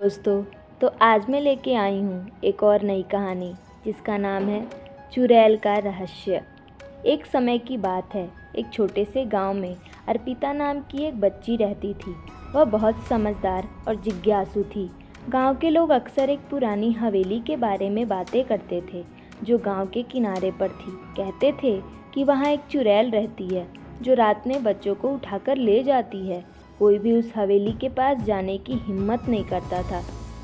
दोस्तों, तो आज मैं लेके आई हूँ एक और नई कहानी जिसका नाम है चुड़ैल का रहस्य। एक समय की बात है, एक छोटे से गांव में अर्पिता नाम की एक बच्ची रहती थी। वह बहुत समझदार और जिज्ञासु थी। गांव के लोग अक्सर एक पुरानी हवेली के बारे में बातें करते थे जो गांव के किनारे पर थी। कहते थे कि वहाँ एक चुड़ैल रहती है जो रात में बच्चों को उठाकर ले जाती है। कोई भी उस हवेली के पास जाने की हिम्मत नहीं करता था।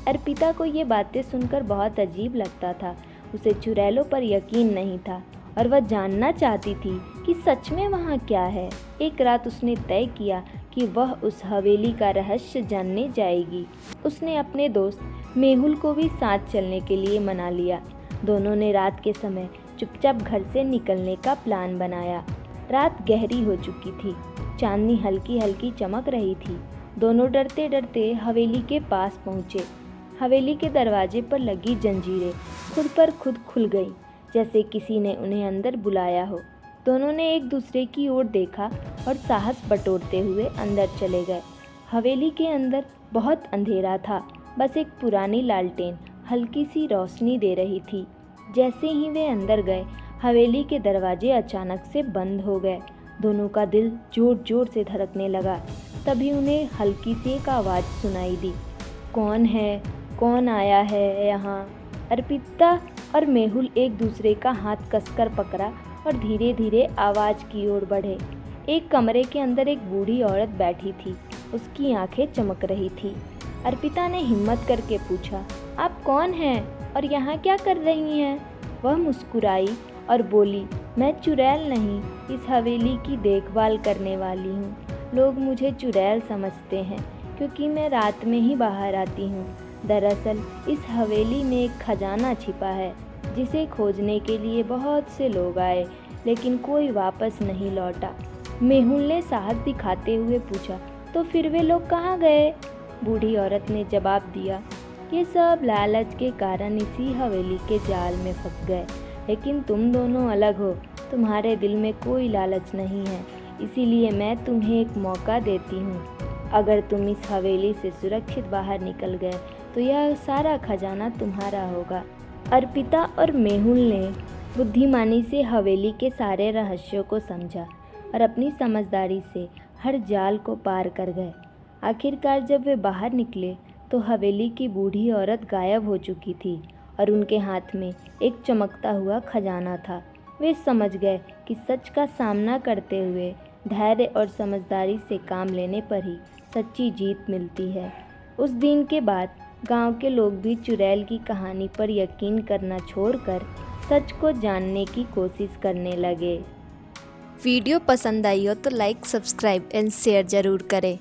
अर्पिता को ये बातें सुनकर बहुत अजीब लगता था। उसे चुड़ैलों पर यकीन नहीं था और वह जानना चाहती थी कि सच में वहाँ क्या है। एक रात उसने तय किया कि वह उस हवेली का रहस्य जानने जाएगी। उसने अपने दोस्त मेहुल को भी साथ चलने के लिए मना लिया। दोनों ने रात के समय चुपचाप घर से निकलने का प्लान बनाया। रात गहरी हो चुकी थी, चांदनी हल्की हल्की चमक रही थी। दोनों डरते डरते हवेली के पास पहुँचे। हवेली के दरवाजे पर लगी जंजीरें खुद पर खुद खुल गईं, जैसे किसी ने उन्हें अंदर बुलाया हो। दोनों ने एक दूसरे की ओर देखा और साहस बटोरते हुए अंदर चले गए। हवेली के अंदर बहुत अंधेरा था, बस एक पुरानी लालटेन हल्की सी रोशनी दे रही थी। जैसे ही वे अंदर गए, हवेली के दरवाजे अचानक से बंद हो गए। दोनों का दिल जोर जोर से धड़कने लगा। तभी उन्हें हल्की सी एक आवाज़ सुनाई दी। कौन है? कौन आया है यहाँ? अर्पिता और मेहुल एक दूसरे का हाथ कसकर पकड़ा और धीरे धीरे आवाज़ की ओर बढ़े। एक कमरे के अंदर एक बूढ़ी औरत बैठी थी। उसकी आंखें चमक रही थी। अर्पिता ने हिम्मत करके पूछा, आप कौन हैं और यहाँ क्या कर रही हैं? वह मुस्कुराई और बोली, मैं चुड़ैल नहीं, इस हवेली की देखभाल करने वाली हूँ। लोग मुझे चुड़ैल समझते हैं क्योंकि मैं रात में ही बाहर आती हूँ। दरअसल इस हवेली में एक खजाना छिपा है जिसे खोजने के लिए बहुत से लोग आए, लेकिन कोई वापस नहीं लौटा। मेहुल ने साहस दिखाते हुए पूछा, तो फिर वे लोग कहाँ गए? बूढ़ी औरत ने जवाब दिया, ये सब लालच के कारण इसी हवेली के जाल में फंस गए। लेकिन तुम दोनों अलग हो, तुम्हारे दिल में कोई लालच नहीं है, इसीलिए मैं तुम्हें एक मौका देती हूँ। अगर तुम इस हवेली से सुरक्षित बाहर निकल गए तो यह सारा खजाना तुम्हारा होगा। अर्पिता और मेहुल ने बुद्धिमानी से हवेली के सारे रहस्यों को समझा और अपनी समझदारी से हर जाल को पार कर गए। आखिरकार जब वे बाहर निकले तो हवेली की बूढ़ी औरत गायब हो चुकी थी और उनके हाथ में एक चमकता हुआ खजाना था। वे समझ गए कि सच का सामना करते हुए धैर्य और समझदारी से काम लेने पर ही सच्ची जीत मिलती है। उस दिन के बाद गांव के लोग भी चुड़ैल की कहानी पर यकीन करना छोड़कर सच को जानने की कोशिश करने लगे। वीडियो पसंद आई हो तो लाइक, सब्सक्राइब एंड शेयर ज़रूर करें।